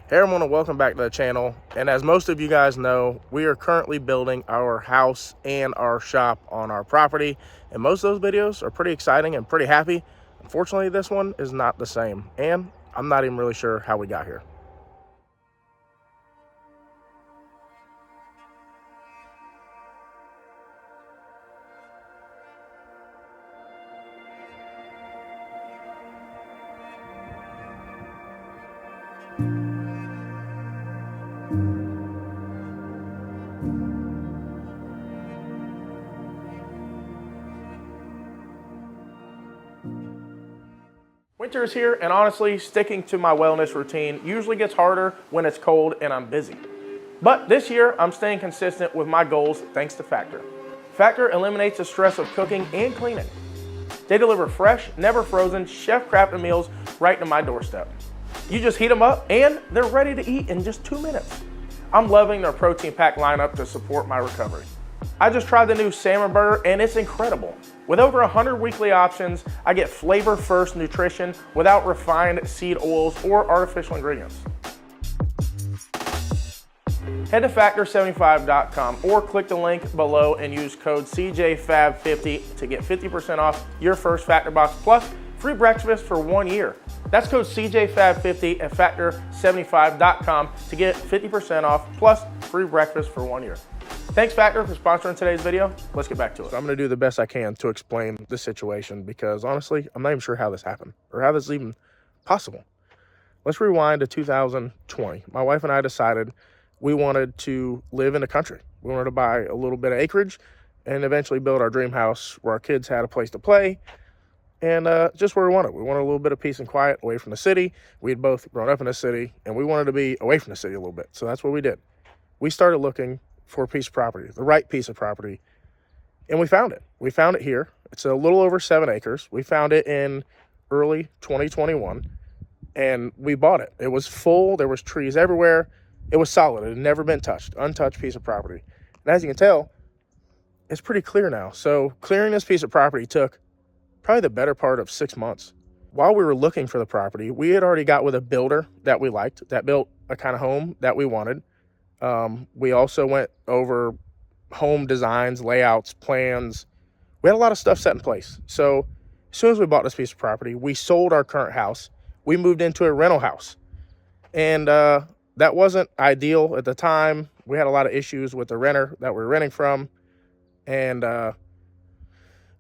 Hey everyone, and welcome back to the channel. And as most of you guys know, we are currently building our house and our shop on our property. And most of those videos are pretty exciting and pretty happy. Unfortunately, this one is not the same. And I'm not even really sure how we got here. Winter is here, and honestly, sticking to my wellness routine usually gets harder when it's cold and I'm busy. But this year, I'm staying consistent with my goals thanks to Factor. Factor eliminates the stress of cooking and cleaning. They deliver fresh, never frozen, chef-crafted meals right to my doorstep. You just heat them up and they're ready to eat in just 2 minutes. I'm loving their protein pack lineup to support my recovery. I just tried the new salmon burger and it's incredible. With over 100 weekly options, I get flavor-first nutrition without refined seed oils or artificial ingredients. Head to factor75.com or click the link below and use code CJFAB50 to get 50% off your first Factor box plus free breakfast for 1 year. That's code CJFAB50 at factor75.com to get 50% off plus free breakfast for 1 year. Thanks, Factor, for sponsoring today's video. Let's get back to it. So I'm going to do the best I can to explain the situation because, honestly, I'm not even sure how this happened or how this is even possible. Let's rewind to 2020. My wife and I decided we wanted to live in the country. We wanted to buy a little bit of acreage and eventually build our dream house where our kids had a place to play and just where we wanted. We wanted a little bit of peace and quiet away from the city. We had both grown up in the city and we wanted to be away from the city a little bit. So that's what we did. We started looking for a piece of property, the right piece of property, and we found it. We found it here. It's a little over 7 acres. We found it in early 2021 and we bought it. It was full. There was trees everywhere. It was solid. It had never been touched, untouched piece of property. And as you can tell, it's pretty clear now. So clearing this piece of property took probably the better part of 6 months. While we were looking for the property, we had already got with a builder that we liked, that built a kind of home that we wanted. We also went over home designs, layouts, plans. We had a lot of stuff set in place. So as soon as we bought this piece of property, we sold our current house. We moved into a rental house. And that wasn't ideal at the time. We had a lot of issues with the renter that we were renting from. And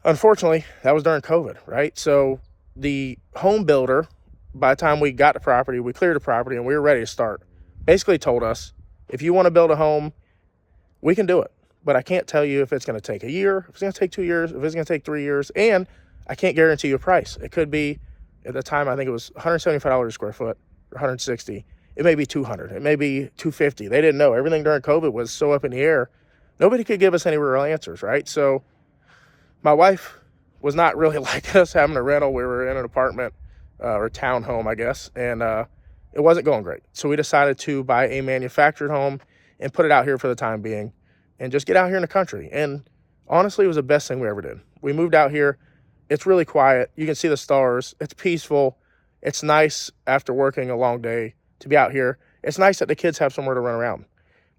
unfortunately, that was during COVID, right? So the home builder, by the time we got the property, we cleared the property and we were ready to start, basically told us, if you want to build a home, we can do it. But I can't tell you if it's going to take a year, if it's going to take 2 years, if it's going to take 3 years, and I can't guarantee you a price. It could be, at the time, I think it was $175 a square foot, or $160. It may be $200. It may be $250. They didn't know. Everything during COVID was so up in the air. Nobody could give us any real answers, right? So my wife was not really like us having a rental. We were in an apartment or townhome, I guess, and it wasn't going great. So we decided to buy a manufactured home and put it out here for the time being and just get out here in the country. And honestly, it was the best thing we ever did. We moved out here. It's really quiet. You can see the stars. It's peaceful. It's nice after working a long day to be out here. It's nice that the kids have somewhere to run around.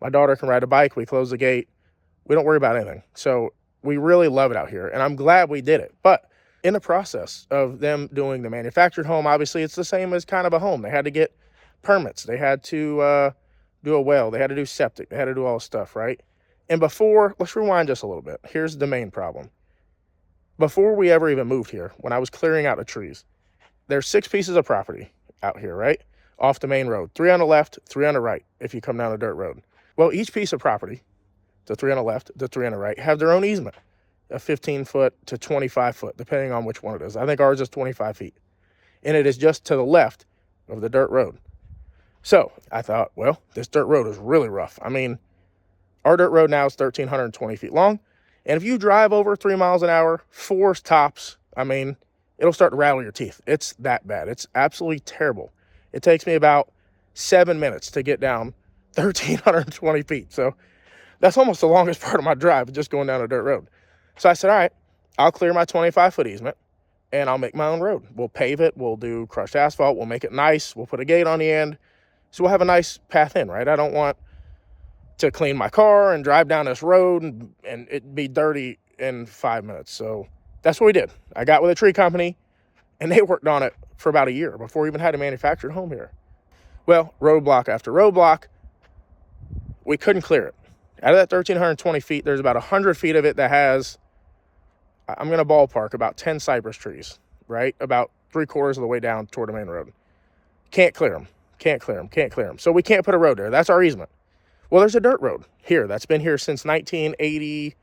My daughter can ride a bike. We close the gate. We don't worry about anything. So we really love it out here. And I'm glad we did it. But in the process of them doing the manufactured home, obviously it's the same as kind of a home. They had to get permits. They had to do a well. They had to do septic. They had to do all this stuff, right? And before, let's rewind just a little bit. Here's the main problem. Before we ever even moved here, when I was clearing out the trees, there's 6 pieces of property out here, right? Off the main road. 3 on the left, 3 on the right, if you come down a dirt road. Well, each piece of property, the 3 on the left, the 3 on the right, have their own easement of 15 foot to 25 foot, depending on which one it is. I think ours is 25 feet. And it is just to the left of the dirt road. So I thought, well, this dirt road is really rough. I mean, our dirt road now is 1,320 feet long. And if you drive over 3 miles an hour, 4 tops, I mean, it'll start to rattle your teeth. It's that bad. It's absolutely terrible. It takes me about 7 minutes to get down 1,320 feet. So that's almost the longest part of my drive, just going down a dirt road. So I said, all right, I'll clear my 25-foot easement and I'll make my own road. We'll pave it. We'll do crushed asphalt. We'll make it nice. We'll put a gate on the end. So we'll have a nice path in, right? I don't want to clean my car and drive down this road and it be dirty in 5 minutes. So that's what we did. I got with a tree company and they worked on it for about a year before we even had a manufactured home here. Well, roadblock after roadblock, we couldn't clear it. Out of that 1,320 feet, there's about 100 feet of it that has, I'm going to ballpark, about 10 cypress trees, right? About 3/4 of the way down toward the main road. Can't clear them. Can't clear them. Can't clear them. So we can't put a road there. That's our easement. Well, there's a dirt road here that's been here since 1980,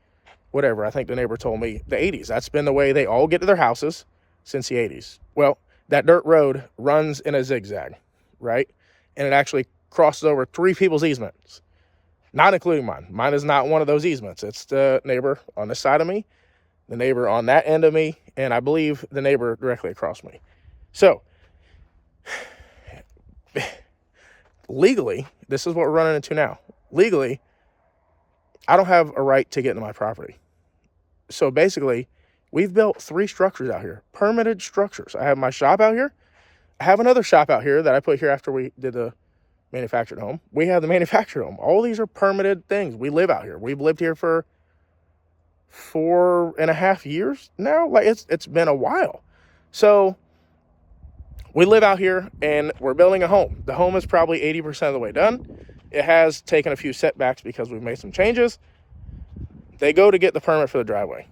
whatever. I think the neighbor told me the 80s. That's been the way they all get to their houses since the 80s. Well, that dirt road runs in a zigzag, right? And it actually crosses over 3 people's easements, not including mine. Mine is not one of those easements. It's the neighbor on this side of me, the neighbor on that end of me, and I believe the neighbor directly across me. So legally, this is what we're running into now. Legally, I don't have a right to get into my property. So basically, we've built 3 structures out here, permitted structures. I have my shop out here. I have another shop out here that I put here after we did the manufactured home. We have the manufactured home. All these are permitted things. We live out here. We've lived here for 4.5 years now. Like it's been a while. So we live out here and we're building a home. The home is probably 80% of the way done. It has taken a few setbacks because we've made some changes. They go to get the permit for the driveway.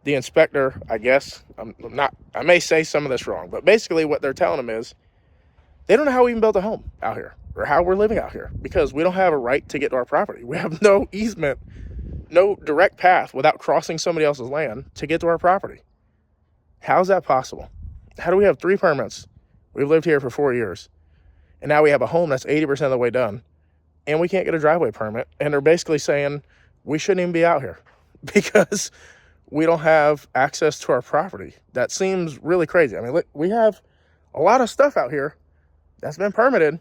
The inspector, I guess, I may say some of this wrong, but basically what they're telling them is they don't know how we even built a home out here or how we're living out here because we don't have a right to get to our property. We have no easement, no direct path without crossing somebody else's land to get to our property. How's that possible? How do we have 3 permits? We've lived here for 4 years, and now we have a home that's 80% of the way done, and we can't get a driveway permit, and they're basically saying we shouldn't even be out here because we don't have access to our property. That seems really crazy. I mean, look, we have a lot of stuff out here that's been permitted,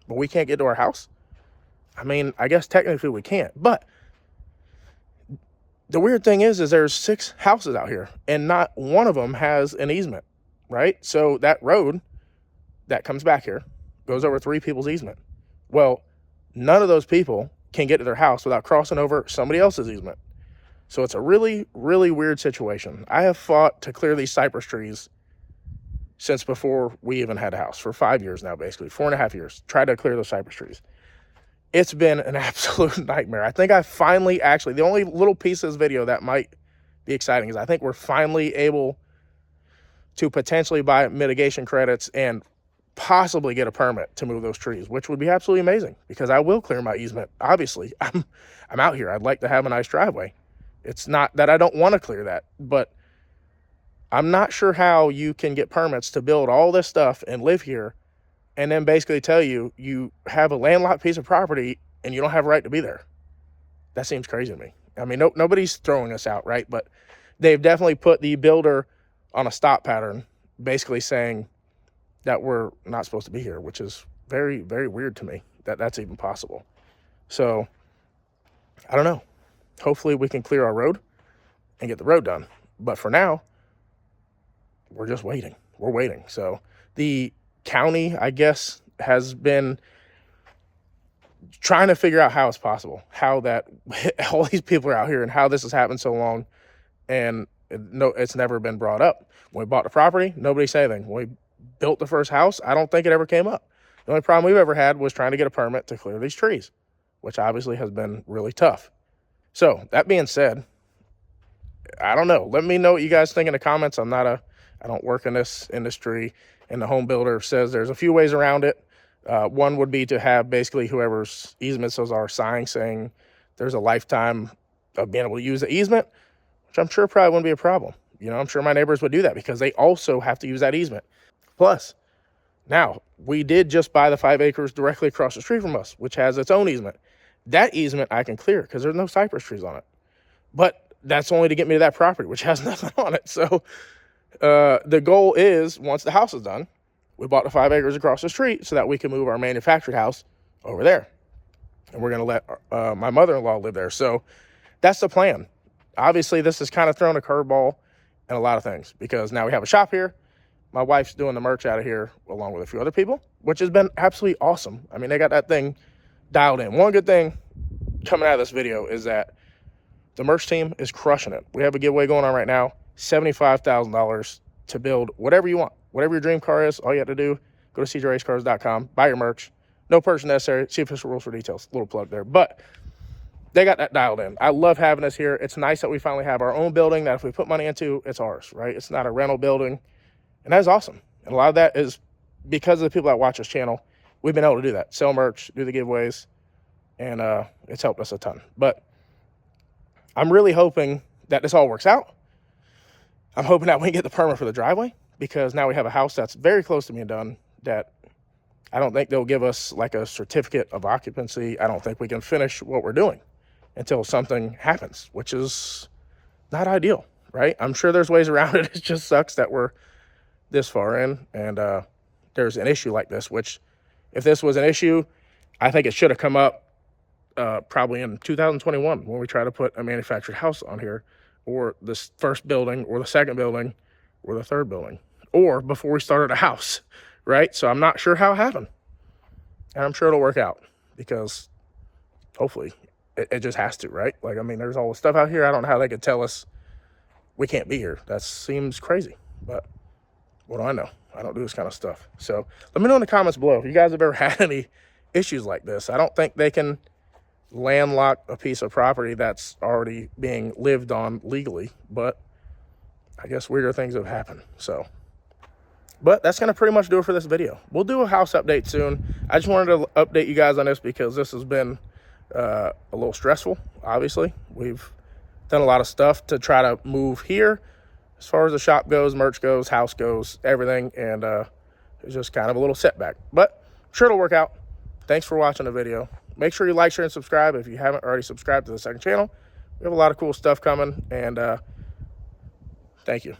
but we can't get to our house. I mean, I guess technically we can't, but the weird thing is there's 6 houses out here and not one of them has an easement, right? So that road that comes back here goes over 3 people's easement. Well, none of those people can get to their house without crossing over somebody else's easement. So it's a really, really weird situation. I have fought to clear these cypress trees since before we even had a house for 5 years now, basically 4.5 years, tried to clear those cypress trees. It's been an absolute nightmare. I think I finally the only little piece of this video that might be exciting is I think we're finally able to potentially buy mitigation credits and possibly get a permit to move those trees, which would be absolutely amazing because I will clear my easement. Obviously, I'm out here. I'd like to have a nice driveway. It's not that I don't want to clear that, but I'm not sure how you can get permits to build all this stuff and live here and then basically tell you you have a landlocked piece of property and you don't have a right to be there. That seems crazy to me. I mean, nobody's throwing us out, right? But they've definitely put the builder on a stop pattern, basically saying that we're not supposed to be here, which is very, very weird to me that that's even possible. So I don't know. Hopefully we can clear our road and get the road done. But for now, we're just waiting. We're waiting. So the county, I guess, has been trying to figure out how it's possible, how that all these people are out here and how this has happened so long. And it's never been brought up. When we bought the property, nobody said anything. When we built the first house, I don't think it ever came up. The only problem we've ever had was trying to get a permit to clear these trees, which obviously has been really tough. So that being said, I don't know. Let me know what you guys think in the comments. I don't work in this industry, and the home builder says there's a few ways around it. One would be to have basically whoever's easements those are saying there's a lifetime of being able to use the easement, which I'm sure probably wouldn't be a problem. You know, I'm sure my neighbors would do that because they also have to use that easement. Plus, now, we did just buy the 5 acres directly across the street from us, which has its own easement. That easement I can clear because there's no cypress trees on it. But that's only to get me to that property, which has nothing on it. So the goal is, once the house is done, we bought the 5 acres across the street so that we can move our manufactured house over there. And we're going to let my mother-in-law live there. So that's the plan. Obviously, this has kind of thrown a curveball in a lot of things because now we have a shop here My wife's doing the merch out of here along with a few other people, which has been absolutely awesome. I mean, they got that thing dialed in. One good thing coming out of this video is that the merch team is crushing it. We have a giveaway going on right now, $75,000 to build whatever you want. Whatever your dream car is, all you have to do, go to cjracecars.com, buy your merch. No purchase necessary. See official rules for details. Little plug there. But they got that dialed in. I love having this here. It's nice that we finally have our own building that if we put money into, it's ours, right? It's not a rental building. And that is awesome. And a lot of that is because of the people that watch this channel. We've been able to do that. Sell merch, do the giveaways, and it's helped us a ton. But I'm really hoping that this all works out. I'm hoping that we can get the permit for the driveway, because now we have a house that's very close to being done that I don't think they'll give us like a certificate of occupancy. I don't think we can finish what we're doing until something happens, which is not ideal, right? I'm sure there's ways around it. It just sucks that we're this far in and there's an issue like this, which if this was an issue, I think it should have come up probably in 2021 when we try to put a manufactured house on here, or this first building, or the second building, or the third building, or before we started a house, right? So I'm not sure how it happened, and I'm sure it'll work out, because hopefully it just has to, right? Like, I mean, there's all the stuff out here. I don't know how they could tell us we can't be here. That seems crazy, but what do I know? I don't do this kind of stuff. So let me know in the comments below if you guys have ever had any issues like this. I don't think they can landlock a piece of property that's already being lived on legally, but I guess weirder things have happened. So, but that's going to pretty much do it for this video. We'll do a house update soon. I just wanted to update you guys on this because this has been a little stressful. Obviously, we've done a lot of stuff to try to move here as far as the shop goes, merch goes, house goes, everything, and it's just kind of a little setback, but I'm sure it'll work out. Thanks for watching the video. Make sure you like, share, and subscribe if you haven't already subscribed to the second channel. We have a lot of cool stuff coming, and thank you.